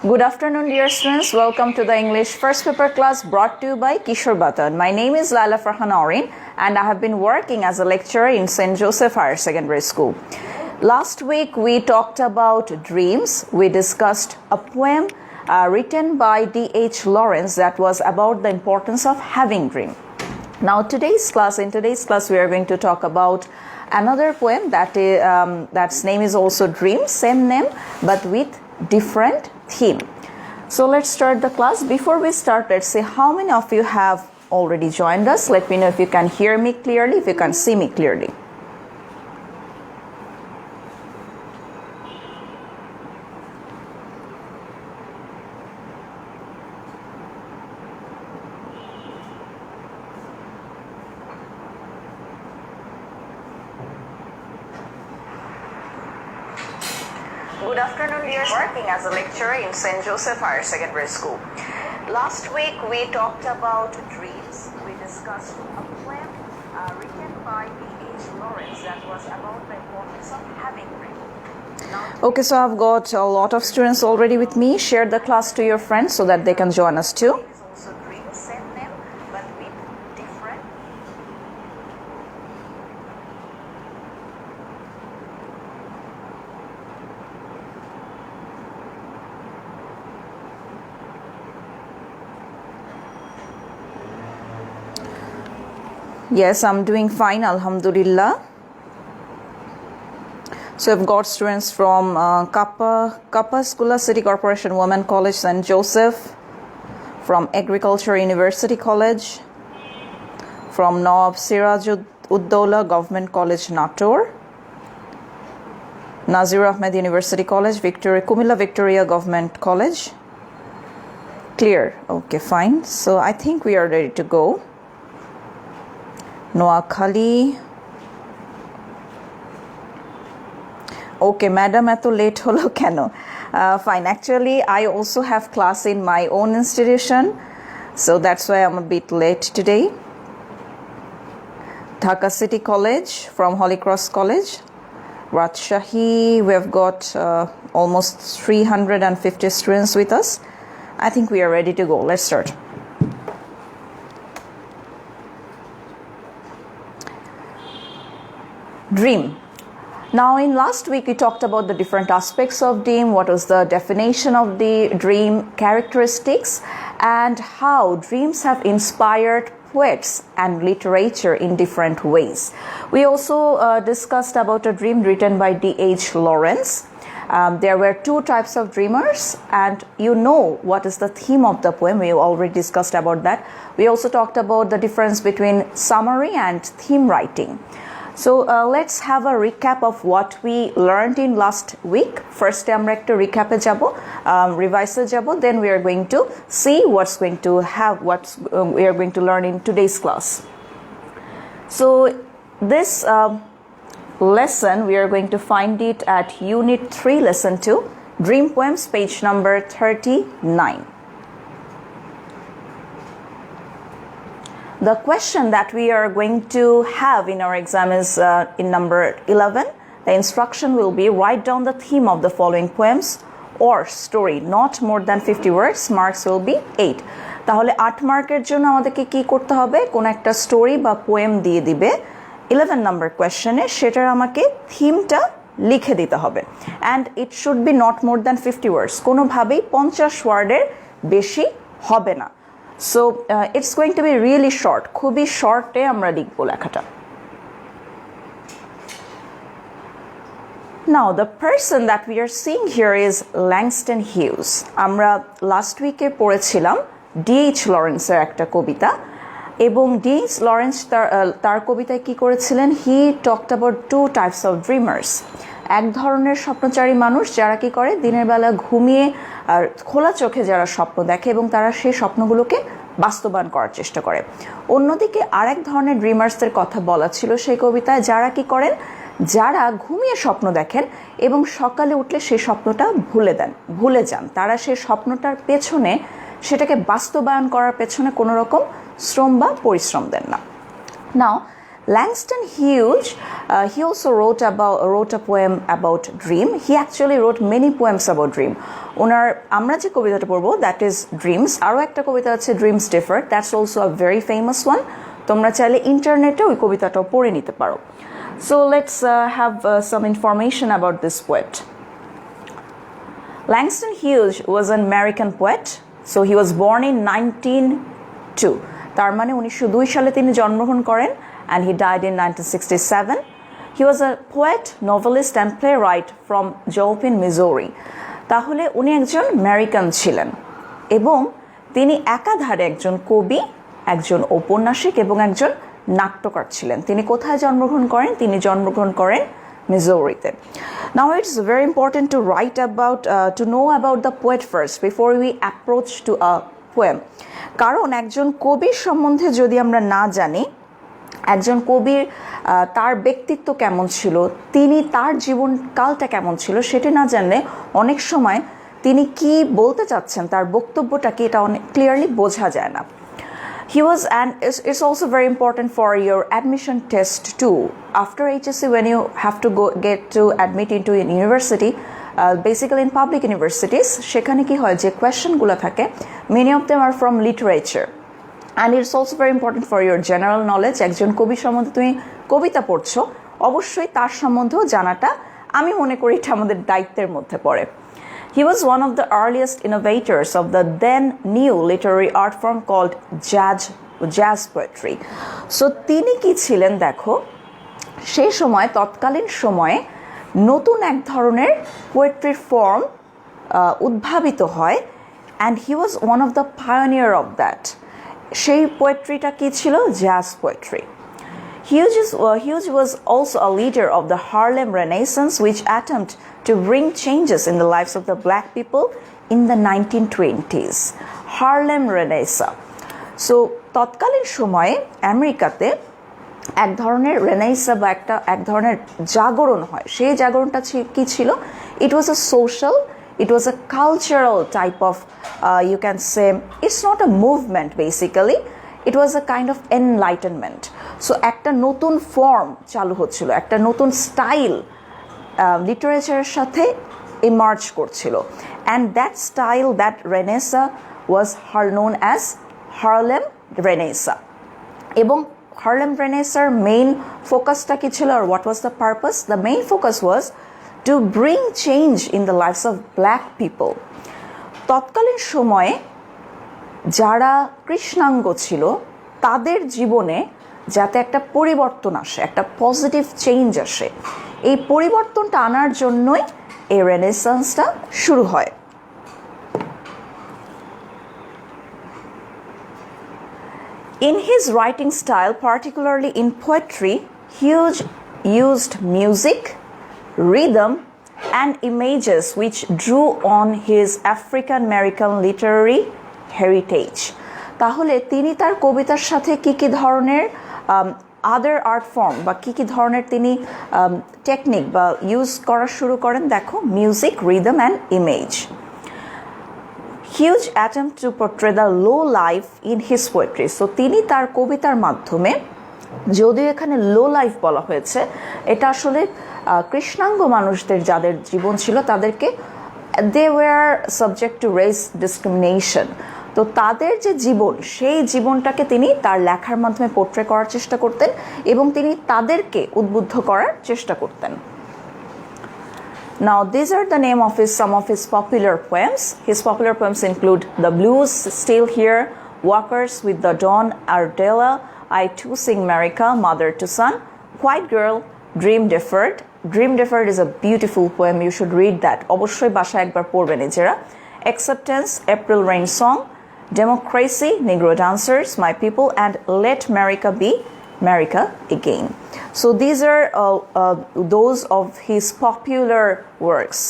Good afternoon, dear students. Welcome to the English first paper class brought to you by Kishore Batan. My name is Laila Farhan Aurin and I have been working as a lecturer in St. Joseph Higher Secondary School. Last week we talked about dreams. We discussed a poem written by D.H. Lawrence that was about the importance of having dream. Now in today's class we are going to talk about another poem that's name is also Dream, same name but with different theme. So let's start the class. Before we start, let's see how many of you have already joined us. Let me know if you can hear me clearly, if you can see me clearly. Good afternoon, dear. Working as a lecturer in St. Joseph Higher Secondary School. Last week we talked about dreams. We discussed a poem written by D.H. Lawrence that was about the importance of having dreams. Okay, so I've got a lot of students already with me. Share the class to your friends so that they can join us too. Yes, I'm doing fine, Alhamdulillah. So I've got students from Kappa Skula City Corporation Women College St. Joseph, from Agriculture University College, from Nawab Siraj Uddola Government College Nator, Nazir Ahmed University College, Kumilla Victoria Government College. Clear? Okay, fine. So I think we are ready to go. Noakhali. Okay, madam, eto late holo keno? Fine. Actually, I also have class in my own institution, so that's why I'm a bit late today. Dhaka City College from Holy Cross College. Rajshahi, we have got almost 350 students with us. I think we are ready to go. Let's start. Dream. Now in last week we talked about the different aspects of dream, what was the definition of the dream, characteristics, and how dreams have inspired poets and literature in different ways. We also discussed about a dream written by D.H. Lawrence. There were two types of dreamers, and you know what is the theme of the poem. We already discussed about that. We also talked about the difference between summary and theme writing. So let's have a recap of what we learned in last week. First, আমরা একটু recap এ যাব, revise যাব. Then we are going to see what we are going to learn in today's class. So this lesson we are going to find it at Unit 3, Lesson 2, Dream Poems, page number 39. The question that we are going to have in our exam is in number 11. The instruction will be write down the theme of the following poems or story, not more than 50 words. Marks will be 8. তাহলে 8 মার্কের জন্য আমাদেরকে কি করতে হবে? কোন একটা story বা পোয়েম দিয়ে দিবে 11 নাম্বার কোশ্চেনে, সেটার আমাকে থিমটা লিখে দিতে হবে। And it should be not more than 50 words. কোনোভাবেই 50 ওয়ার্ডের বেশি হবে না। So it's going to be really short. খুবই শর্টে আমরা লিখব লেখাটা। Now the person that we are seeing here is Langston Hughes. আমরা লাস্ট উইকে পড়েছিলাম D.H. লরেন্সের একটা কবিতা, এবং D.H. লরেন্স তার কবিতায় কি করেছিলেন? He talked about two types of dreamers. এক ধরনের স্বপ্নচারী মানুষ যারা কি করে দিনের বেলা ঘুমিয়ে আর খোলা চোখে যারা স্বপ্ন দেখে এবং তারা সেই স্বপ্নগুলোকে বাস্তবায়ন করার চেষ্টা করে। অন্যদিকে আরেক ধরনের ড্রিমার্সদের কথা বলা ছিল সেই কবিতায়, যারা কি করেন, যারা ঘুমিয়ে স্বপ্ন দেখেন এবং সকালে উঠলে সেই স্বপ্নটা ভুলে যান। তারা সেই স্বপ্নটার পেছনে, সেটাকে বাস্তবায়ন করার পেছনে কোনো রকম শ্রম বা পরিশ্রম দেন না। নাও Langston Hughes, he also wrote a poem about dream. He actually wrote many poems about dream. ওনার আমরা যে কবিতাটা পড়বো that is dreams. আরও একটা কবিতা আছে dreams differ. That's also a very famous one. তোমরা চাইলে ইন্টারনেটে ওই কবিতাটাও পড়ে নিতে পারো. So let's have some information about this poet. Langston Hughes was an American poet. So he was born in 1902. তার মানে 1902 সালে তিনি জন্মগ্রহণ করেন and he died in 1967. He was a poet, novelist and playwright from Joplin, Missouri. তাহলে উনি একজন American ছিলেন এবং তিনি একাধারে একজন কবি, একজন ঔপন্যাসিক এবং একজন নাট্যকার ছিলেন. তিনি কোথায় জন্মগ্রহণ করেন? তিনি জন্মগ্রহণ করেন মিজোরিতে. Now it's very important to to know about the poet first before we approach to a poem. কারণ একজন কবির সম্বন্ধে যদি আমরা না জানি, একজন কবির তার ব্যক্তিত্ব কেমন ছিল, তিনি তার জীবনকালটা কেমন ছিল সেটা না জানলে অনেক সময় তিনি কি বলতে চাচ্ছেন, তার বক্তব্যটা কি, এটা অনেক ক্লিয়ারলি বোঝা যায় না. He was, and it's also very important for your admission test too. After HSC, when you have to get to admit into an university, basically in public universities, সেখানে কি হয় যে কোয়েশ্চেনগুলো থাকে, many of them are from literature. And it's also very important for your general knowledge. একজন কবি সম্বন্ধে তুমি কবিতা পড়ছো, অবশ্যই তার সম্বন্ধেও জানাটা আমি মনে করি এটা আমাদের দায়িত্বের মধ্যে পড়ে. He was one of the earliest innovators of the then new literary art form called jazz poetry. So তিনি কি ছিলেন দেখো, সেই সময় তৎকালীন সময়ে নতুন এক ধরনের পোয়েট্রির ফর্ম উদ্ভাবিত হয় and he was one of the pioneer of that. সেই পোয়েট্রিটা কি ছিল? Jazz poetry. Hughes was also a leader of the Harlem Renaissance, which attempted to bring changes in the lives of the black people in the 1920s. Harlem Renaissance. So তৎকালীন সময়ে আমেরিকাতে এক ধরনের রেনাইসা বা এক ধরনের জাগরণ হয়. সেই জাগরণটা কি ছিল? It was a social, it was a cultural type of, you can say, it's not a movement basically, it was a kind of enlightenment. So একটা নতুন ফর্ম চালু হচ্ছিল, একটা নতুন স্টাইল লিটারেচারের সাথে ইমার্জ করছিল. And that style, that Renaissance was known as Harlem Renaissance. এবং Harlem Renaissance main focusটা কি ছিল, or what was the purpose? The main focus was to bring change in the lives of black people. তৎকালীন সময়ে যারা কৃষ্ণাঙ্গ ছিল তাদের জীবনে যাতে একটা পরিবর্তন আসে, একটা পজিটিভ চেঞ্জ আসে, এই পরিবর্তনটা আনার জন্যই এই রেনেসান্সটা শুরু হয়. In his writing style, particularly in poetry, Hughes used music, rhythm, and images which drew on his African American literary heritage. তাহলে তিনি তার কবিতার সাথে কি ধরনের আদার আর্ট ফর্ম বা কি ধরনের তিনি টেকনিক বা ইউজ করা শুরু করেন দেখো, music, rhythm and image. Huge attempt to portray the low life in his poetry. So তিনি তার কবিতার মাধ্যমে, যদিও এখানে লো লাইফ বলা হয়েছে, এটা আসলে কৃষ্ণাঙ্গ মানুষদের যাদের জীবন ছিল তাদেরকে, they were subject to race discrimination. তো তাদের যে জীবন, সেই জীবনটাকে তিনি তার লেখার মাধ্যমে পোর্ট্রে করার চেষ্টা করতেন এবং তিনি তাদেরকে উদ্বুদ্ধ করার চেষ্টা করতেন. Now these are the name of some of his popular poems. His popular poems include The Blues, Still Here, Walkers with the Dawn, Ardella, I Too Sing America, Mother to Son, White Girl, Dream Deferred. Dream Deferred is a beautiful poem. You should read that. অবশ্যই বাসায় একবার পড়বেন নিজেরা. Acceptance, April Rain Song, Democracy, Negro Dancers, My People, and Let America Be America Again. So these are those of his popular works.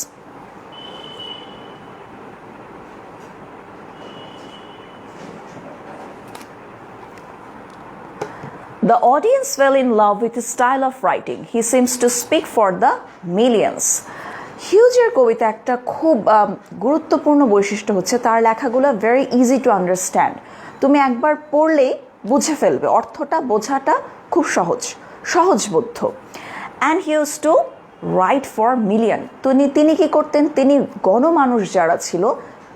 The audience fell in love with his style of writing. He seems to speak for the millions. হিউজের কবিতা একটা খুব গুরুত্বপূর্ণ বৈশিষ্ট্য হচ্ছে তার লেখাগুলো very easy to understand. তুমি একবার পড়লেই বুঝে ফেলবে, অর্থটা বোঝাটা খুব সহজ. সহজবোধ্য। And he used to write for million. তিনি কি করতেন, তিনি গণমানুষ যারা ছিল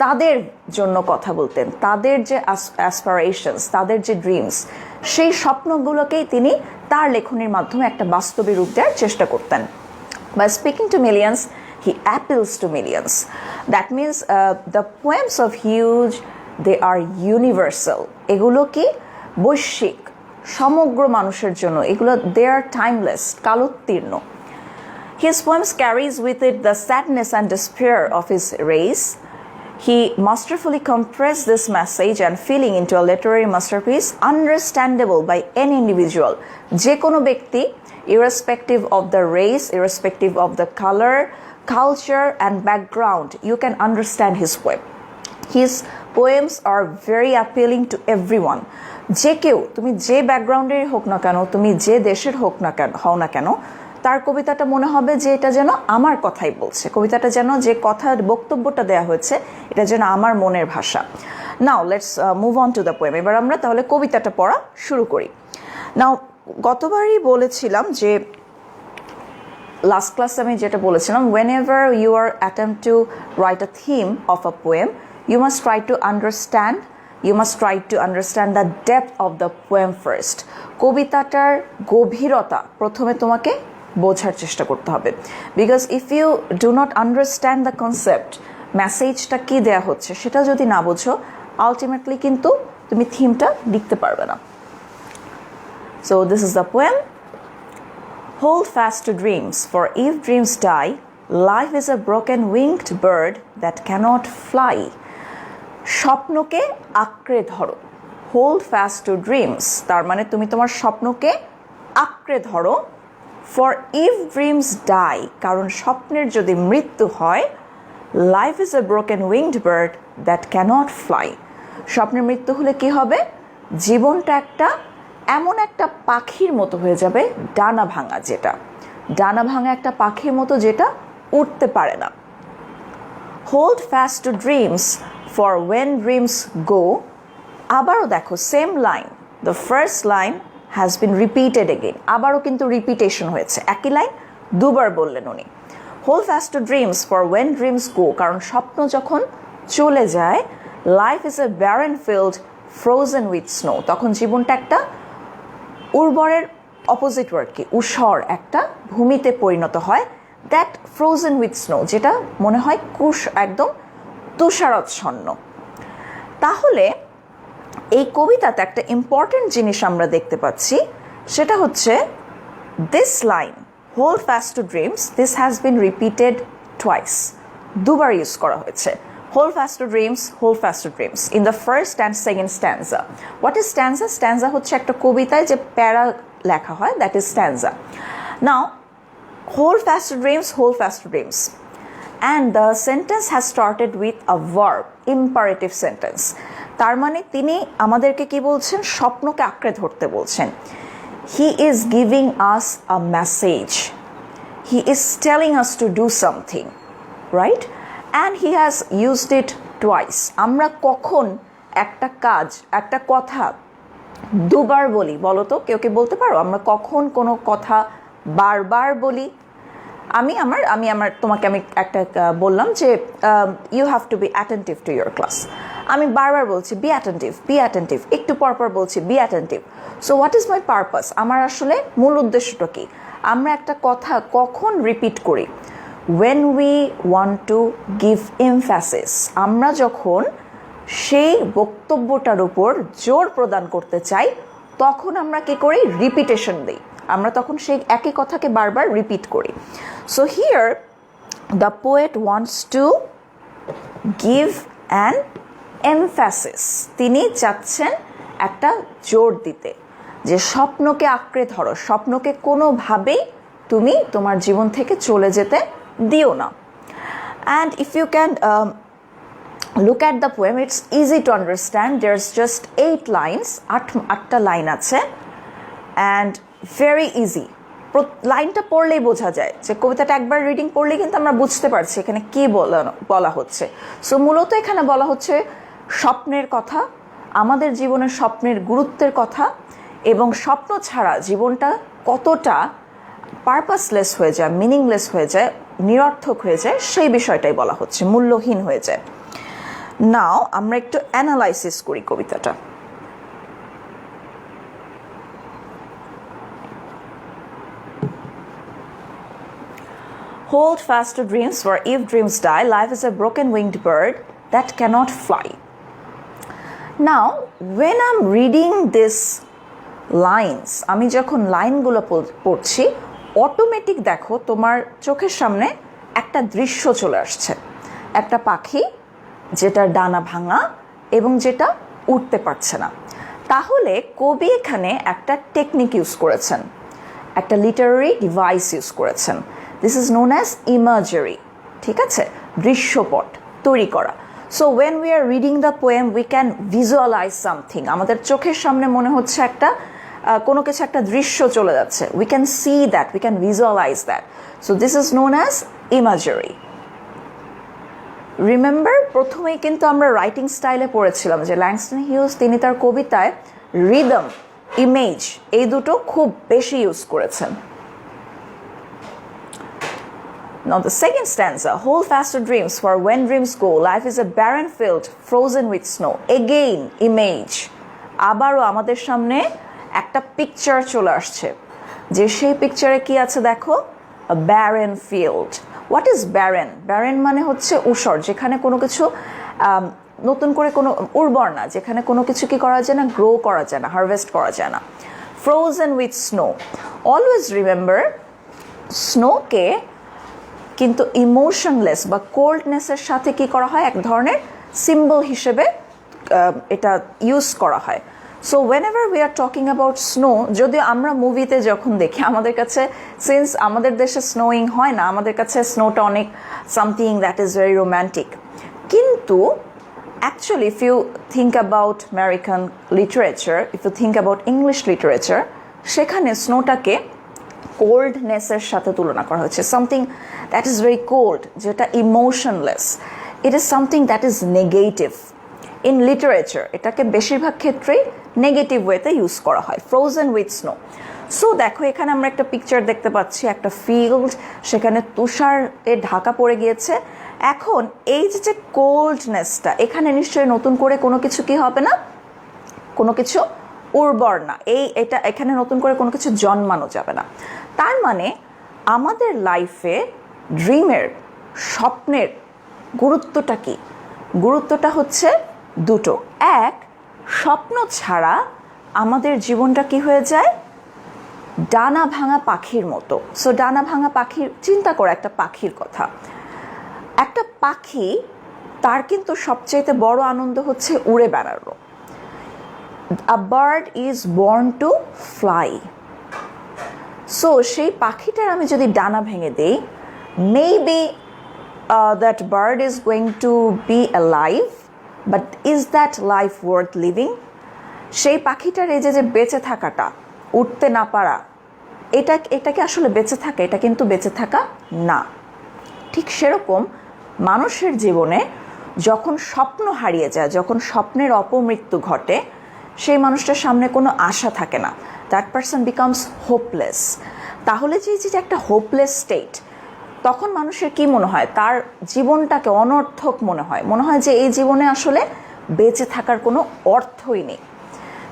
তাদের জন্য কথা বলতেন, তাদের যে অ্যাসপারেশনস, তাদের যে ড্রিমস, সেই স্বপ্নগুলোকেই তিনি তার লেখনীর মাধ্যমে একটা বাস্তবে রূপ দেওয়ার চেষ্টা করতেন। By speaking to millions, he appeals to millions. That means the poems of Hughes, they are universal. এগুলো কি বৈশ্বিক, সমগ্র মানুষের জন্য, এগুলো they are timeless, কালোত্তীর্ণ। His poems carries with it the sadness and despair of his race. He masterfully compressed this message and feeling into a literary masterpiece understandable by any individual. যে কোনো ব্যক্তি, irrespective of the race, irrespective of the color, culture and background, you can understand his poem. His poems are very appealing to everyone. যে কেউ, তুমি যে ব্যাকগ্রাউন্ডের হোক না কেন, তুমি যে দেশের হও না কেন, তার কবিতাটা মনে হবে যে এটা যেন আমার কথাই বলছে, কবিতাটা যেন যে কথার বক্তব্যটা দেয়া হয়েছে এটা যেন আমার মনের ভাষা। Now let's move on to the poem. এবার আমরা তাহলে কবিতাটা পড়া শুরু করি। নাও গতবারই বলেছিলাম যে লাস্ট ক্লাসে আমি যেটা বলেছিলাম, whenever you are attempt to write a theme of a poem, you must try to understand the depth of the poem first. কবিতাটার গভীরতা প্রথমে তোমাকে বোঝার চেষ্টা করতে হবে, because if you do not understand the concept, মেসেজটা কি দেয়া হচ্ছে সেটা যদি না বোঝো, আলটিমেটলি কিন্তু তুমি থিমটা লিখতে পারবে না। So this is the poem. Hold fast to dreams, for if dreams die, life is a broken winged bird that cannot fly. স্বপ্নকে আঁকড়ে ধরো। Hold fast to dreams, তার মানে তুমি তোমার স্বপ্নকে আঁকড়ে ধরো। For if dreams die, কারণ স্বপ্নের যদি মৃত্যু হয়, life is a broken winged bird that cannot fly. স্বপ্নের মৃত্যু হলে কি হবে? জীবনটা এমন একটা পাখির মতো হয়ে যাবে, ডানা ভাঙা একটা পাখির মতো যেটা উঠতে পারে না। Hold fast to dreams, for when dreams go, আবারও দেখো same line, the first line has been repeated again, আবারও কিন্তু রিপিটেশন হয়েছে, একই লাইন দুবার বললেন উনি। Hold fast to dreams, for when dreams go, কারণ স্বপ্ন যখন চলে যায়, life is a barren field frozen with snow, তখন জীবনটা একটা উর্বরের অপোজিট ওয়ার্ড কি, ঊষর একটা ভূমিতে পরিণত হয়, দ্যাট ফ্রোজেন উইথ স্নো, যেটা মনে হয় একদম তুষারাচ্ছন্ন। তাহলে এই কবিতাতে একটা ইম্পর্টেন্ট জিনিস আমরা দেখতে পাচ্ছি, সেটা হচ্ছে this line, hold fast to dreams, this has been repeated twice, দুবার ইউজ করা হয়েছে। Hold fast to dreams in the first and second stanza. What is stanza? Stanza হচ্ছে একটা কবিতায় যে প্যারা লেখা হয়, that is stanza. Now, hold fast to dreams. And the sentence has started with a verb, imperative sentence. তার মানে তিনি আমাদেরকে কি বলছেন? স্বপ্নকে আঁকড়ে ধরতে বলছেন। He is giving us a message. He is telling us to do something, right? And he has used it twice. আমরা কখন একটা কথা দুবার বলি বলো তো? কেউ কি বলতে পারো আমরা কখন কোনো কথা বারবার বলি? আমি তোমাকে একটা বললাম যে you have to be attentive to your class, আমি বারবার বলছি বি অ্যাটেন্টিভ, একটু পরপর বলছি be attentive. So what is my purpose? আমার আসলে মূল উদ্দেশ্যটা কি? আমরা একটা কথা কখন রিপিট করি? when we want to give emphasis, আমরা যখন সেই বক্তব্যটার উপর জোর প্রদান করতে চাই, তখন আমরা কি করি? রিপিটেশন দিই, আমরা তখন সেই একই কথাকে বারবার রিপিট করি। So here the poet wants to give an emphasis, তিনি চাচ্ছেন একটা জোর দিতে, যে স্বপ্নকে আঁকড়ে ধরো, স্বপ্নকে কোনোভাবেই তুমি তোমার জীবন থেকে চলে যেতে দিও না। And if you can look at the poem, it's easy to understand. There's just 8 lines, 8টা line আছে, and very easy. লাইনটা পড়লেই বোঝা যায় যে কবিতাটা একবার রিডিং পড়লেই কিন্তু আমরা বুঝতে পারছি এখানে কি বলা হচ্ছে। সো মূলত এখানে বলা হচ্ছে স্বপ্নের কথা, আমাদের জীবনের স্বপ্নের গুরুত্বের কথা, এবং স্বপ্ন ছাড়া জীবনটা কতটা পারপাসলেস হয়ে যায়, মিনিংলেস হয়ে যায়, নিরর্থক হয়ে যায়, সেই বিষয়টাই বলা হচ্ছে, মূল্যহীন হয়ে যায়। নাও আমরা একটু অ্যানালাইসিস করি কবিতাটা। Hold fast to dreams, for if dreams die, life is a broken winged bird that cannot fly. Now, when I'm reading this lines, আমি যখন লাইনগুলো পড়ছি, অটোমেটিক দেখো তোমার চোখের সামনে একটা দৃশ্য চলে আসছে, একটা পাখি যেটার ডানা ভাঙা এবং যেটা উঠতে পারছে না। তাহলে কবি এখানে একটা টেকনিক ইউজ করেছেন, একটা লিটারারি ডিভাইস ইউজ করেছেন। This is known as imagery, ঠিক আছে, দৃশ্যপট তৈরি করা। So when we are reading the poem we can visualise something, আমাদের চোখের সামনে মনে হচ্ছে একটা কোনো কিছু, একটা দৃশ্য চলে যাচ্ছে, we can see that, we can visualise that. So this is known as imagery. Remember, প্রথমেই কিন্তু আমরা রাইটিং স্টাইলে পড়েছিলাম যে ল্যাংস্টন হিউজ তিনি তার কবিতায় রিদম, ইমেজ এই দুটো খুব বেশি ইউজ করেছেন। Now the second stanza, hold fast to dreams, for when dreams go, life is a barren field frozen with snow. Again, image. আবারও আমাদের সামনে একটা পিকচার চলে আসছে, যে সেই পিকচারে কি আছে দেখো, a barren field. What is barren? Barren মানে হচ্ছে ঊষর, যেখানে কোনো কিছু নতুন করে কোনো উর্বর না, যেখানে কোনো কিছু কি করা যায় না, গ্রো করা যায় না, হারভেস্ট করা যায় না। Frozen with snow. Always remember, স্নোকে কিন্তু ইমোশনলেস বা কোল্ডনেসের সাথে কি করা হয়, এক ধরনের সিম্বল হিসেবে এটা ইউজ করা হয়। So whenever we are talking about snow, যদিও আমরা মুভিতে যখন দেখি আমাদের কাছে, সিন্স আমাদের দেশে স্নোয়িং হয় না, আমাদের কাছে স্নোটা অনেক something that is very romantic, কিন্তু actually if you think about American literature, if you think about English literature, সেখানে স্নোটাকে কোল্ডনেসের সাথে তুলনা করা হয়েছে, something that is very cold, যেটা emotionless, it is something that is negative. In literature এটাকে বেশিরভাগ ক্ষেত্রেই নেগেটিভ ওয়েতে ইউজ করা হয়, ফ্রোজেন উইথ স্নো। সো দেখো এখানে আমরা একটা পিকচার দেখতে পাচ্ছি, একটা ফিল্ড, সেখানে তুষারে ঢাকা পড়ে গিয়েছে। এখন এই যে কোল্ডনেসটা, এখানে নিশ্চয়ই নতুন করে কোনো কিছু কি হবে না, কোনো কিছু উর্বর না, এটা এখানে নতুন করে কোনো কিছু জন্মানো যাবে না। তার মানে আমাদের লাইফে ড্রিমের, স্বপ্নের গুরুত্বটা কি? গুরুত্বটা হচ্ছে দুটো। এক, স্বপ্ন ছাড়া আমাদের জীবনটা কি হয়ে যায়, ডানা ভাঙা পাখির মতো। সো ডানা ভাঙা পাখির, চিন্তা করো একটা পাখির কথা, একটা পাখি তার কিন্তু সবচেয়ে বড় আনন্দ হচ্ছে উড়ে বেড়ানো। A bird is born to fly. So সেই পাখিটার আমি যদি ডানা ভেঙে দিই, maybe that bird is going to be alive, but is that life worth living? সেই পাখিটার এই যে বেঁচে থাকাটা, উঠতে না পারা, এটাকে আসলে বেঁচে থাকা, এটা কিন্তু বেঁচে থাকা না। ঠিক সেরকম মানুষের জীবনে যখন স্বপ্ন হারিয়ে যায়, যখন স্বপ্নের অপমৃত্যু ঘটে, সেই মানুষটার সামনে কোনো আশা থাকে না, দ্যাট পারসন বিকামস হোপলেস। তাহলে যে একটা হোপলেস স্টেট, তখন মানুষের কি মনে হয়, তার জীবনটাকে অনর্থক মনে হয়, মনে হয় যে এই জীবনে আসলে বেঁচে থাকার কোনো অর্থই নেই।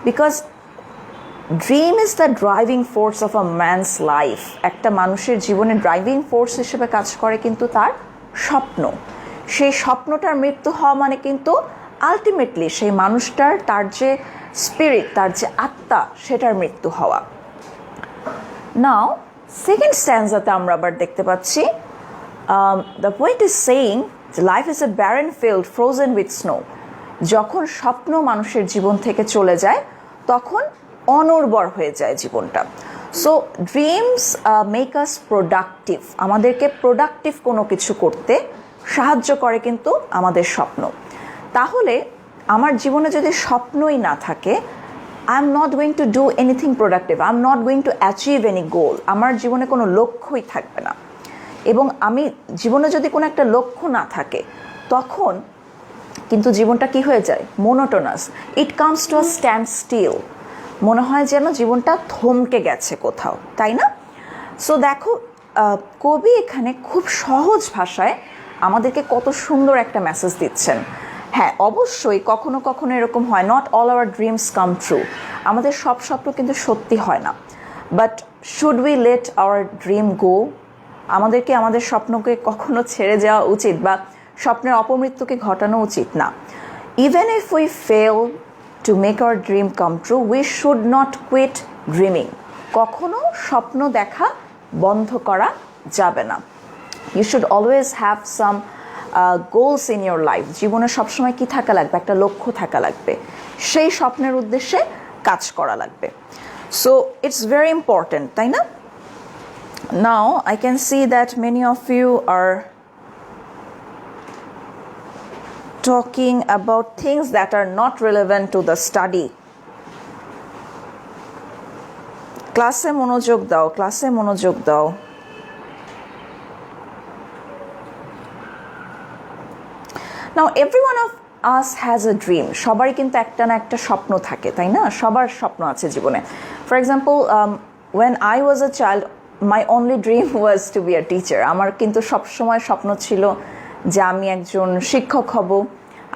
Because dream is the driving force of a man's life. একটা মানুষের জীবনে ড্রাইভিং ফোর্স হিসেবে কাজ করে কিন্তু তার স্বপ্ন। সেই স্বপ্নটার মৃত্যু হওয়া মানে কিন্তু আলটিমেটলি সেই মানুষটার, তার যে স্পিরিট, তার যে আত্মা, সেটার মৃত্যু হওয়া। নাও সেকেন্ড স্ট্যান্জাতে আমরা আবার দেখতে পাচ্ছি, the poet is saying life is a barren field frozen with snow. যখন স্বপ্ন মানুষের জীবন থেকে চলে যায়, তখন অনুর্বর হয়ে যায় জীবনটা। সো ড্রিমস মেক আস প্রোডাক্টিভ, আমাদেরকে প্রোডাক্টিভ কোনো কিছু করতে সাহায্য করে কিন্তু আমাদের স্বপ্ন। তাহলে আমার জীবনে যদি স্বপ্নই না থাকে, I am not going to do anything productive, I am not going to achieve any goal. আমার জীবনে কোনো লক্ষ্যই থাকবে না। এবং আমি জীবনে যদি কোনো একটা লক্ষ্য না থাকে, তখন কিন্তু জীবনটা কি হয়ে যায়, monotonous, it comes to a standstill. মনে হয় যেন জীবনটা থমকে গেছে কোথাও, তাই না? সো দেখো কবি এখানে খুব সহজ ভাষায় আমাদেরকে কত সুন্দর একটা মেসেজ দিচ্ছেন। হ্যাঁ, অবশ্যই কখনো কখনো এরকম হয়, not all our dreams come true, আমাদের সব স্বপ্ন কিন্তু সত্যি হয় না। But should we let our dream go? আমাদেরকে আমাদের স্বপ্নকে কখনো ছেড়ে যাওয়া উচিত বা স্বপ্নের অপমৃত্যুকে ঘটানো উচিত না। Even if we fail to make our dream come true, we should not quit dreaming. কখনো স্বপ্ন দেখা বন্ধ করা যাবে না। You should always have some goals in your life. জীবনে সবসময় কি থাকা লাগবে? একটা লক্ষ্য থাকা লাগবে, সেই স্বপ্নের উদ্দেশ্যে কাজ করা লাগবে। সো ইটস ভেরি ইম্পর্টেন্ট, তাই না? Now I can see that many of you are talking about things that are not relevant to the study. ক্লাসে মনোযোগ দাও, ক্লাসে মনোযোগ দাও। Now every one of us has a dream. সবারই কিন্তু একটা না একটা স্বপ্ন থাকে, তাই না? সবার স্বপ্ন আছে জীবনে। For example, when I was a child, my only dream was to be a teacher. আমার কিন্তু সবসময় স্বপ্ন ছিল যে আমি একজন শিক্ষক হব,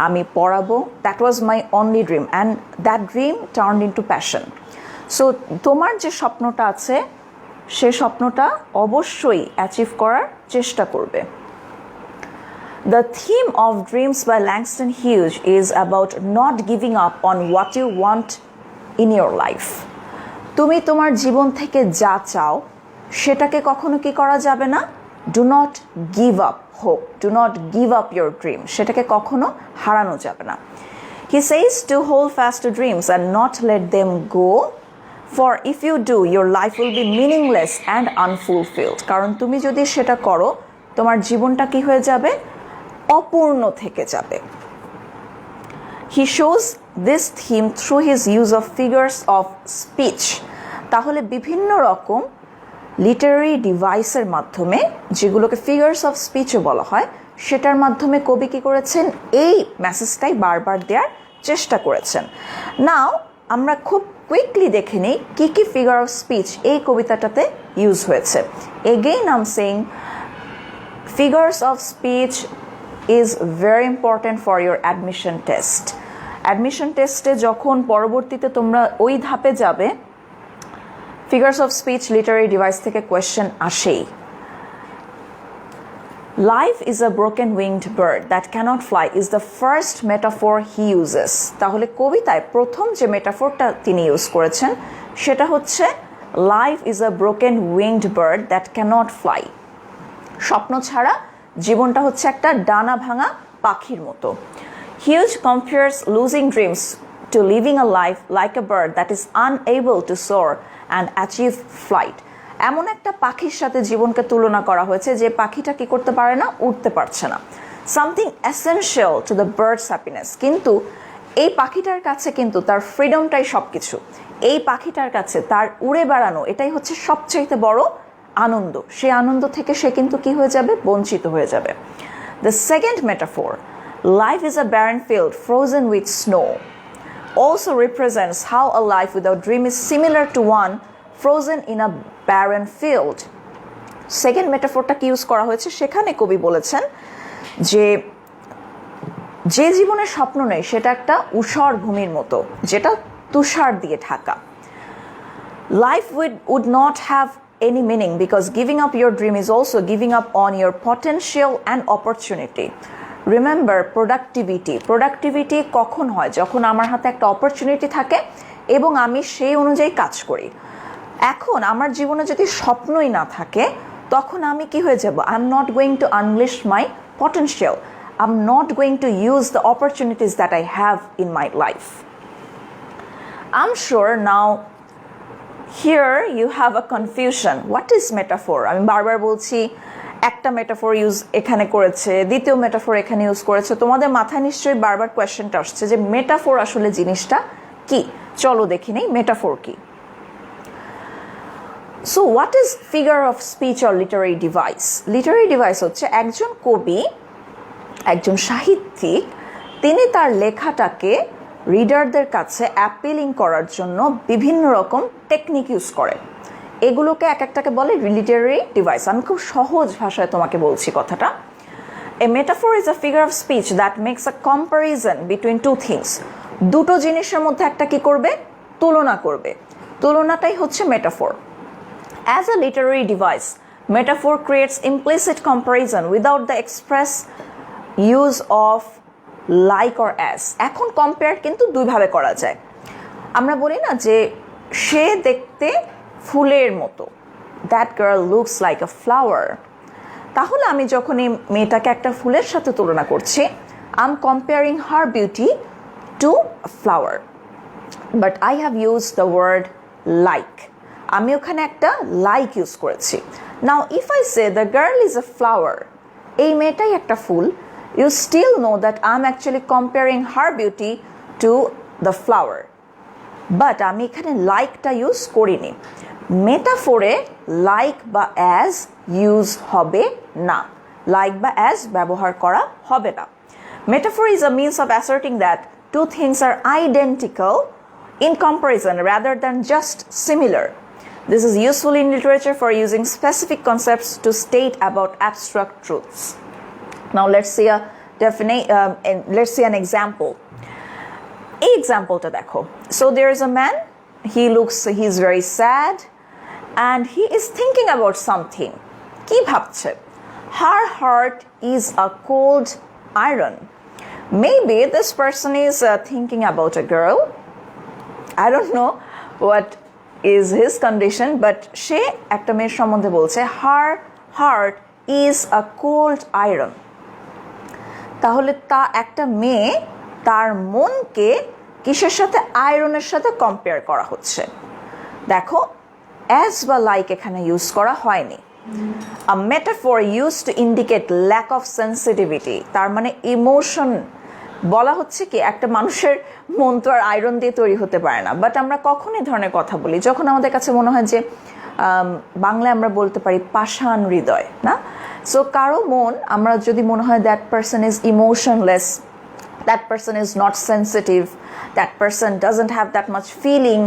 আমি পড়াবো। That was my only dream, and that dream turned into passion. So তোমার যে স্বপ্নটা আছে সে স্বপ্নটা অবশ্যই অ্যাচিভ করার চেষ্টা করবে। The theme of Dreams by Langston Hughes is about not giving up on what you want in your life. তুমি তোমার জীবন থেকে যা চাও সেটাকে কখনো কি করা যাবে না? Do not give up hope. Do not give up your dream. সেটাকে কখনো হারানো যাবে না। He says to hold fast to dreams and not let them go. For if you do, your life will be meaningless and unfulfilled. কারণ তুমি যদি সেটা করো, তোমার জীবনটা কি হয়ে যাবে? অপূর্ণ থেকে যাবে। He shows this theme through his use of figures of speech. তাহলে বিভিন্ন রকম লিটারারি ডিভাইসের মাধ্যমে, যেগুলোকে ফিগার্স অফ স্পিচও বলা হয়, সেটার মাধ্যমে কবি কী করেছেন? এই মেসেজটাই বারবার দেওয়ার চেষ্টা করেছেন। নাও আমরা খুব কুইকলি দেখে নিই কী কী ফিগার অফ স্পিচ এই কবিতাটাতে ইউজ হয়েছে। Again I am saying figures of speech is very important for your admission test. Admission test যখন পরবর্তীতে তোমরা ওই ধাপে যাবে, figures of speech literary device থেকে কোয়েশ্চেন আসেই। Life is a broken winged bird that cannot fly is the first metaphor he uses. তাহলে কবিতায় প্রথম যে মেটাফোরটা তিনি ইউজ করেছেন সেটা হচ্ছে life is a broken winged bird that cannot fly. স্বপ্ন ছাড়া জীবনটা হচ্ছে একটা ডানা ভাঙা পাখির মতো। Hughes compares losing dreams to living a life like a bird that is unable to soar and achieve flight. এমন একটা পাখির সাথে জীবনকে তুলনা করা হয়েছে যে পাখিটা কি করতে পারে না? উঠতে পারছে না। Something essential to the bird's happiness. কিন্তু এই পাখিটার কাছে কিন্তু তার ফ্রিডমটাই সব কিছু। এই পাখিটার কাছে তার উড়ে বেড়ানো এটাই হচ্ছে সবচেয়ে বড় আনন্দ। সেই আনন্দ থেকে সে কিন্তু কি হয়ে যাবে? বঞ্চিত হয়ে যাবে। The second metaphor, life is a barren field frozen with snow, also represents how a life without dream is similar to one frozen in a barren field. Second মেটাফোরটা কি ইউজ করা হয়েছে? সেখানে কবি বলেছেন যে যে জীবনের স্বপ্ন নেই সেটা একটা ঊষর ভূমির মতো, যেটা তুষার দিয়ে Dhaka. Life would not have any meaning because giving up your dream is also giving up on your potential and opportunity. Remember productivity কখন হয়? যখন আমার হাতে একটা অপরচুনিটি থাকে এবং আমি সেই অনুযায়ী কাজ করি। এখন আমার জীবনে যদি স্বপ্নই না থাকে তখন আমি কি হয়ে যাব? I am not going to unleash my potential. I am not going to use the opportunities that I have in my life. I'm sure now here you have a confusion. What is metaphor? আমি বারবার বলছি একটা metaphor use এখানে করেছে, দ্বিতীয় metaphor এখানে use করেছে। তোমাদের মাথায় নিশ্চয়ই বারবার কোয়েশ্চেনটা আসছে যে মেটাফোর আসলে জিনিসটা কি। চলো দেখি নেই মেটাফোর কি। So what is figure of speech or Literary device? Literary device হচ্ছে একজন কবি, একজন সাহিত্যিক, তিনি তার লেখাটাকে রিডারদের কাছে অ্যাপিলিং করার জন্য বিভিন্ন রকম টেকনিক ইউজ করে। এগুলোকে এক একটাকে বলে লিটারেরি ডিভাইস। আমি খুব সহজ ভাষায় তোমাকে বলছি কথাটা। A metaphor is a figure of speech that makes a comparison between two things. দুটো জিনিসের মধ্যে একটা কি করবে? তুলনা করবে। তুলনাটাই হচ্ছে metaphor. As a literary device, metaphor creates implicit comparison without the express use of like or as. এখন কম্পেয়ার কিন্তু দুইভাবে করা যায়। আমরা বলি না যে সে দেখতে ফুলের মতো, that girl looks like a flower. তাহলে আমি যখন এই মেয়েটাকে একটা ফুলের সাথে তুলনা করছি, I am comparing her beauty to a flower, but I have use the word like. আমি ওখানে একটা লাইক ইউজ করেছি। Now if I say the girl is a flower, এই মেয়েটাই একটা ফুল, you still know that I'm actually comparing her beauty to the flower. But আমি এখানে লাইকটা ইউজ করিনি। মেটাফোরে লাইক বা অ্যাজ ইউজ হবে না, লাইক বা অ্যাজ ব্যবহার করা হবে না। Metaphor is a means of asserting that two things are identical in comparison rather than just similar. This is useful in literature for using specific concepts to state about abstract truths. Now let's see an example. এই এক্সাম্পলটা দেখো। So there is a man, he's very sad and he is thinking about something. কি ভাবছে? Her heart is a cold iron. Maybe this person is thinking about a girl. I don't know what is his condition, but সে একটা মেয়ের সম্বন্ধে বলছে her heart is a cold iron. তাহলে একটা মেয়ে তার মনকে কিসের সাথে? আয়রনের সাথে কম্পেয়ার করা হচ্ছে। দেখো অ্যাজ বা লাইক এখানে ইউজ করা হয়নি। A metaphor use to indicate lack of sensitivity, তার মানে ইমোশন বলা হচ্ছে কি একটা মানুষের মন তো আর আয়রন দিয়ে তৈরি হতে পারে না। বাট আমরা কখন এই ধরনের কথা বলি? যখন আমাদের কাছে মনে হয় যে বাংলায় আমরা বলতে পারি পাষাণ হৃদয়, না? সো কারো মন আমরা যদি মনে হয় that person is emotionless, that person is not sensitive, that person doesn't have that much feeling,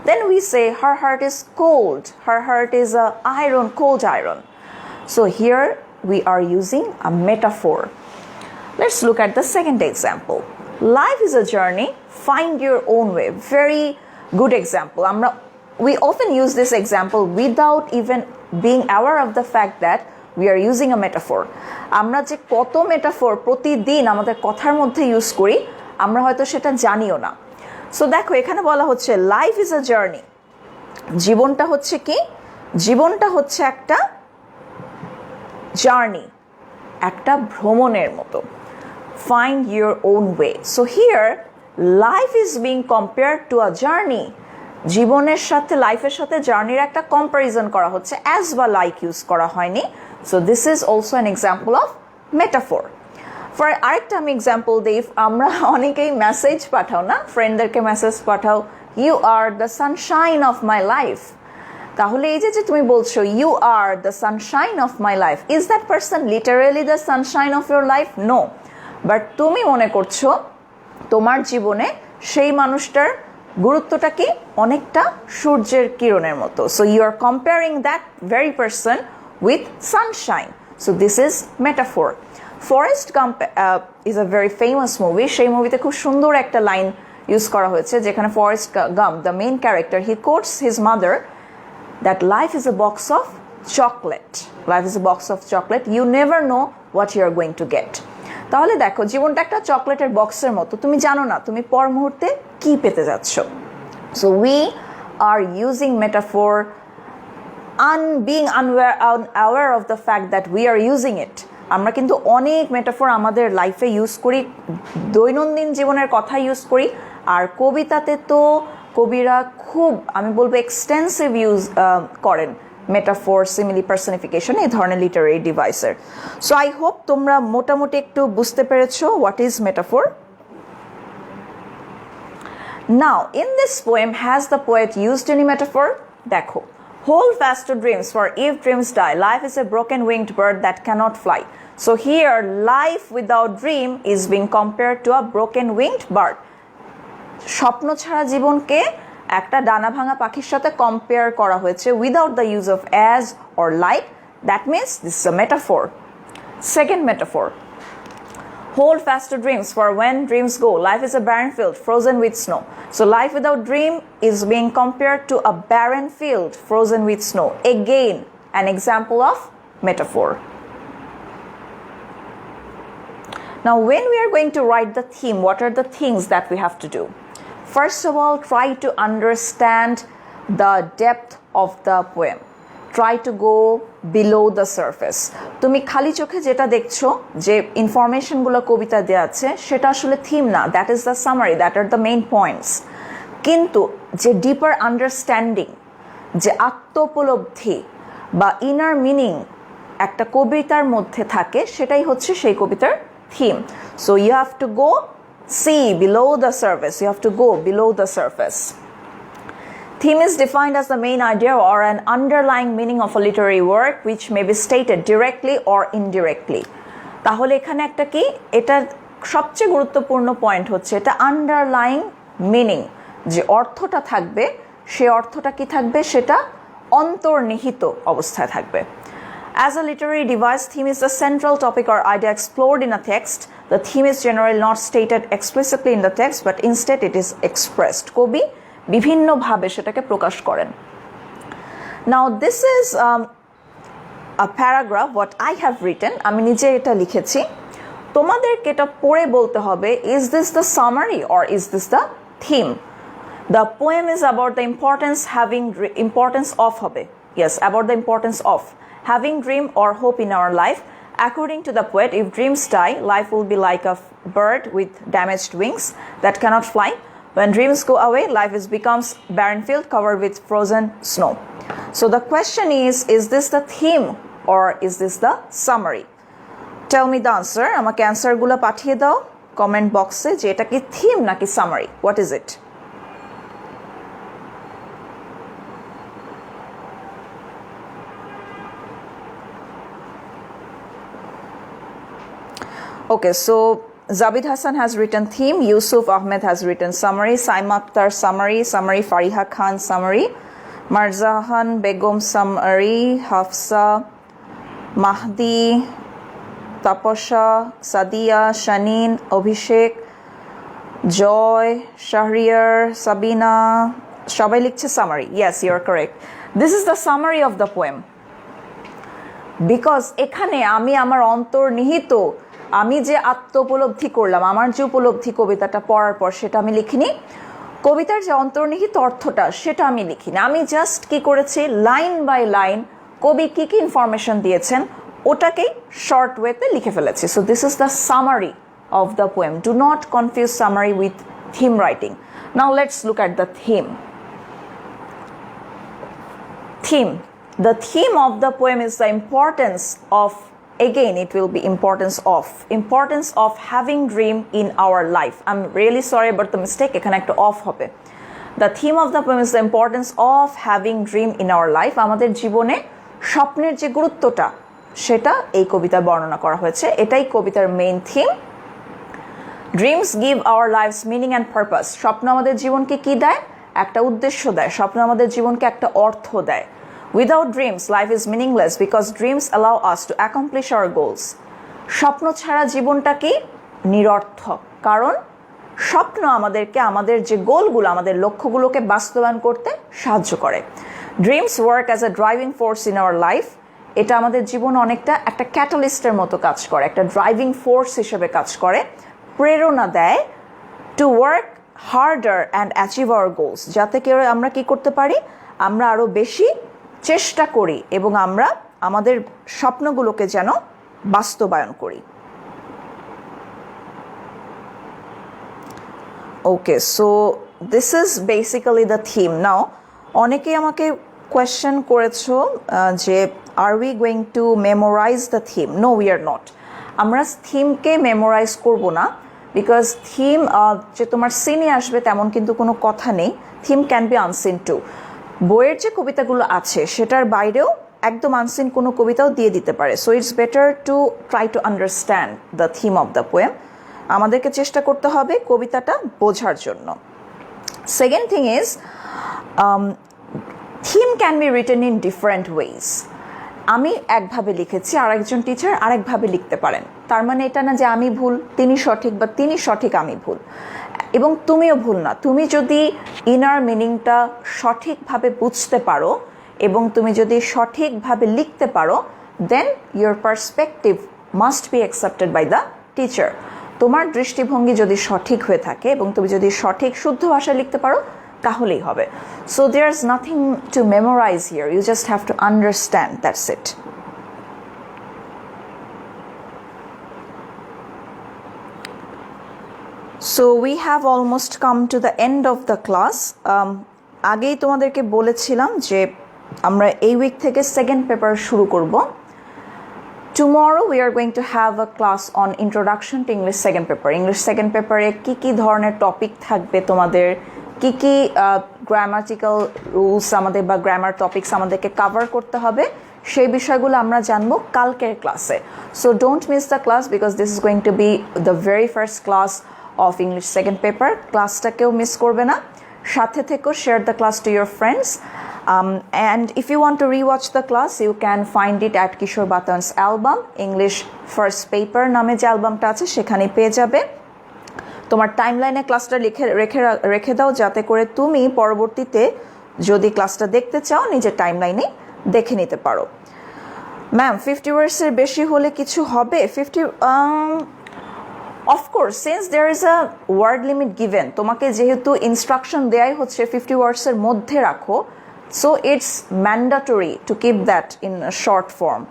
then we say her heart is cold, her heart is a iron, cold iron. So here we are using a metaphor. Let's look at the second example. Life is a journey, find your own way. Very good example. We often use this example without even being aware of the fact that we are using a metaphor. আমরা যে কত metaphor প্রতিদিন আমাদের কথার মধ্যে use করি, আমরা হয়তো সেটা জানিও না। সো দেখো এখানে বলা হচ্ছে লাইফ ইজ আ জার্নি। জীবনটা হচ্ছে কি? জীবনটা হচ্ছে একটা জার্নি, একটা ভ্রমণের মতো। Find your own way. So here life is being compared to a journey. জীবনের সাথে লাইফের সাথে জার্নির একটা কম্পারিজন করা হচ্ছে, অ্যাজ বা লাইক ইউজ করা হয়নি। So this is also an example of metaphor. For আরেকটা আমি এক্সাম্পল দিই। আমরা অনেকেই মেসেজ পাঠাও না, ফ্রেন্ডদেরকে মেসেজ পাঠাও, you are the sunshine of my life. তাহলে এই যে তুমি বলছো you are the sunshine of my life, is that person literally the sunshine of your life? No, but তুমি মনে করছো তোমার জীবনে সেই মানুষটার গুরুত্বটা কি? অনেকটা সূর্যের কিরণের মতো। So you are comparing that very person with sunshine. So this is metaphor. Forrest Gump is a very famous movie. সেই মুভিতে খুব সুন্দর একটা লাইন ইউজ করা হয়েছে, যেখানে Forrest Gump, the main character, he quotes his mother that life is a box of chocolate. Life is a box of chocolate, you never know what you are going to get. তাহলে দেখো জীবনটা একটা চকলেটের বক্সের মতো, তুমি জানো না তুমি পর মুহূর্তে কি পেতে যাচ্ছ। So we are using metaphor being unaware of the fact that we are using it. আমরা কিন্তু অনেক মেটাফোর আমাদের লাইফে ইউজ করি, দৈনন্দিন জীবনের কথা ইউজ করি। আর কবিতাতে তো কবিরা খুব, আমি বলবো এক্সটেন্সিভ ইউজ করেন মেটাফোর, সিমিলি, পার্সনিফিকেশন, এই ধরনের লিটারেরি ডিভাইসের। সো আই হোপ তোমরা মোটামুটি একটু বুঝতে পেরেছো what is metaphor. Now in this poem has the poet used any metaphor? দেখো, hold fast to dreams, for if dreams die, life is a broken winged bird that cannot fly. So here life without dream is being compared to a broken winged bird. স্বপ্ন ছাড়া জীবনকে একটা ডানা ভাঙা পাখির সাথে compare করা হয়েছে without the use of as or like. That means this is a metaphor. Second metaphor. Hold fast to dreams, for when dreams go, life is a barren field frozen with snow. So life without dream is being compared to a barren field frozen with snow. Again, an example of metaphor. Now, when we are going to write the theme, what are the things that we have to do? First of all, try to understand the depth of the poem. Try to go below the surface. তুমি খালি চোখে যেটা দেখছো যে ইনফরমেশনগুলো কবিতা দেওয়া আছে সেটা আসলে থিম না, that is the summary, that are the main points. কিন্তু যে ডিপার আন্ডারস্ট্যান্ডিং, যে আত্মোপলব্ধি বা ইনার মিনিং একটা কবিতার মধ্যে থাকে, সেটাই হচ্ছে সেই কবিতার theme. So you have to go see below the surface. You have to go below the surface. Theme is defined as the main idea or an underlying meaning of a literary work which may be stated directly or indirectly. তাহলে এখানে একটা কি, এটা সবচেয়ে গুরুত্বপূর্ণ point হচ্ছে এটা underlying meaning, যে অর্থটা থাকবে সে অর্থটা কি থাকবে, সেটা অন্তর্নিহিত অবস্থায় থাকবে। As a literary device, theme is the central topic or idea explored in a text. The theme is generally not stated explicitly in the text, but instead it is expressed. কবি বিভিন্নভাবে সেটাকে প্রকাশ করেন। Now this is a paragraph what I have written. আমি নিজে এটা লিখেছি, তোমাদেরকে এটা পড়ে বলতে হবে, is this the summary or is this the theme? The poem is about the importance of হবে, yes, about the importance of having dream or hope in our life. According to the poet, if dreams die, life will be like a bird with damaged wings that cannot fly. When dreams go away, life becomes barren field covered with frozen snow. So the question is this the theme or is this the summary? Tell me the answer. আমাকে অ্যান্সারগুলো পাঠিয়ে দাও comment বক্সে যে এটা কি theme নাকি summary. What is it? Okay, so Zabid Hassan has written theme, Yusuf Ahmed has written summary, Saima Akhtar summary, Fariha Khan summary, Marzahan Begum summary, Hafsa, Mahdi, Taposha, Sadia, Shanin, Abhishek, Joy, Shahriar, Sabina, সবাই লিখছে summary. Yes, you're correct. This is the summary of the poem. Because এখানে আমি আমার অন্তর্নিহিত, আমি যে আত্মোপলব্ধি করলাম, আমার যে উপলব্ধি কবিতাটা পড়ার পর সেটা আমি লিখিনি, কবিতার যে অন্তর্নিহিত অর্থটা সেটা আমি লিখিনি। আমি জাস্ট কি করেছি, লাইন বাই লাইন কবি কি কি ইনফরমেশন দিয়েছেন ওটাকেই শর্ট ওয়েতে লিখে ফেলেছি। So this is the summary of the poem. Do not confuse summary with theme writing. Now let's look at the theme. Theme. The theme of the poem is the importance of, again it will be importance of having dream in our life. I'm really sorry about the mistake, এখানে একটা of হবে। The theme of the poem is the importance of having dream in our life. আমাদের জীবনে স্বপ্নের যে গুরুত্বটা সেটা এই কবিতায় বর্ণনা করা হয়েছে, এটাই কবিতার main theme. Dreams give our lives meaning and purpose. স্বপ্ন আমাদের জীবনকে কি দেয়, একটা উদ্দেশ্য দেয়, স্বপ্ন আমাদের জীবনকে একটা অর্থ দেয়। Without dreams, life is meaningless because dreams allow us to accomplish our goals. স্বপ্ন ছাড়া জীবনটা কি নিরর্থক, কারণ স্বপ্ন আমাদেরকে আমাদের যে গোলগুলো, আমাদের লক্ষ্যগুলোকে বাস্তবায়ন করতে সাহায্য করে। Dreams work as a driving force in our life. এটা আমাদের জীবন অনেকটা একটা ক্যাটালিস্টের মতো কাজ করে, একটা ড্রাইভিং ফোর্স হিসেবে কাজ করে, প্রেরণা দেয় to work harder and achieve our goals, যাতে কেউ আমরা কি করতে পারি, আমরা আরও বেশি চেষ্টা করি এবং আমরা আমাদের স্বপ্নগুলোকে যেন বাস্তবায়ন করি। Okay, so this is basically the theme. Now অনেকেই আমাকে কোয়েশ্চেন করেছো যে are we going to memorize the theme? No, we are not. আমরা থিমকে মেমোরাইজ করব না, বিকজ থিম যে তোমার সিনে আসবে তেমন কিন্তু কোনো কথা নেই। Theme can be unseen too. বইয়ের যে কবিতাগুলো আছে সেটার বাইরেও একদম আনসিন কোনো কবিতাও দিয়ে দিতে পারে। So it's better to try to understand the theme of the poem. আমাদেরকে চেষ্টা করতে হবে কবিতাটা বোঝার জন্য। Second thing is, theme can be written in different ways. আমি একভাবে লিখেছি, আরেকজন টিচার আরেকভাবে লিখতে পারেন। তার মানে এটা না যে আমি ভুল তিনি সঠিক বা তিনি সঠিক আমি ভুল, এবং তুমিও ভুল না। তুমি যদি ইনার মিনিংটা সঠিকভাবে বুঝতে পারো এবং তুমি যদি সঠিকভাবে লিখতে পারো, then your perspective must be accepted by the teacher. তোমার দৃষ্টিভঙ্গি যদি সঠিক হয়ে থাকে এবং তুমি যদি সঠিক শুদ্ধ ভাষায় লিখতে পারো, তাহলেই হবে। So there is nothing to memorise here, you just have to understand, that's it. So we have almost come to the end of the class. আগেই তোমাদেরকে বলেছিলাম যে আমরা এই উইক থেকে সেকেন্ড পেপার শুরু করব। Tomorrow we are going to have a class on introduction to English second paper. English second paper এ কি ধরনের টপিক থাকবে, তোমাদের কি গ্রামাটিক্যাল রুলস আমাদের বা গ্রামার টপিকস আমাদেরকে কভার করতে হবে, সেই বিষয়গুলো আমরা জানবো কালকের ক্লাসে। So don't miss the class because this is going to be the very first class of English second paper. ক্লাসটাকেও মিস করবে না, সাথে থেকেও share the class to your friends. And if you want to rewatch the class, you can find it at Kishore Batan's album, English First Paper নামে যে অ্যালবামটা আছে সেখানে পেয়ে যাবে। তোমার টাইমলাইনে ক্লাসটা রেখে দাও, যাতে করে তুমি পরবর্তীতে যদি ক্লাসটা দেখতে চাও নিজের টাইমলাইনে দেখে নিতে পারো। ম্যাম 50 ওয়ার্ডসের বেশি হলে কিছু হবে? 50 of course, since there is a word limit given, তোমাকে যেহেতু ইনস্ট্রাকশন দেয়াই হচ্ছে 50 ওয়ার্ডসের মধ্যে রাখো, so it's mandatory to keep that in a short form.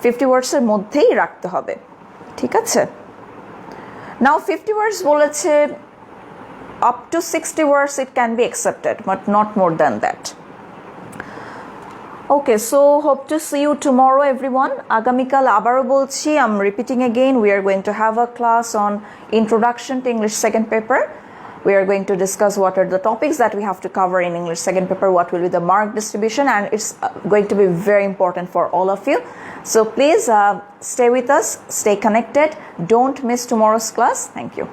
50 words এর মধ্যেই রাখতে হবে, ঠিক আছে? Now 50 words বলেছে up to 60 words it can be accepted, but not more than that. Okay, so hope to see you tomorrow everyone. আগামীকাল আবারও বলছি, I'm repeating again, we are going to have a class on introduction to English second paper. We are going to discuss what are the topics that we have to cover in English second paper, what will be the mark distribution, and it's going to be very important for all of you. So please stay with us, stay connected, don't miss tomorrow's class. Thank you.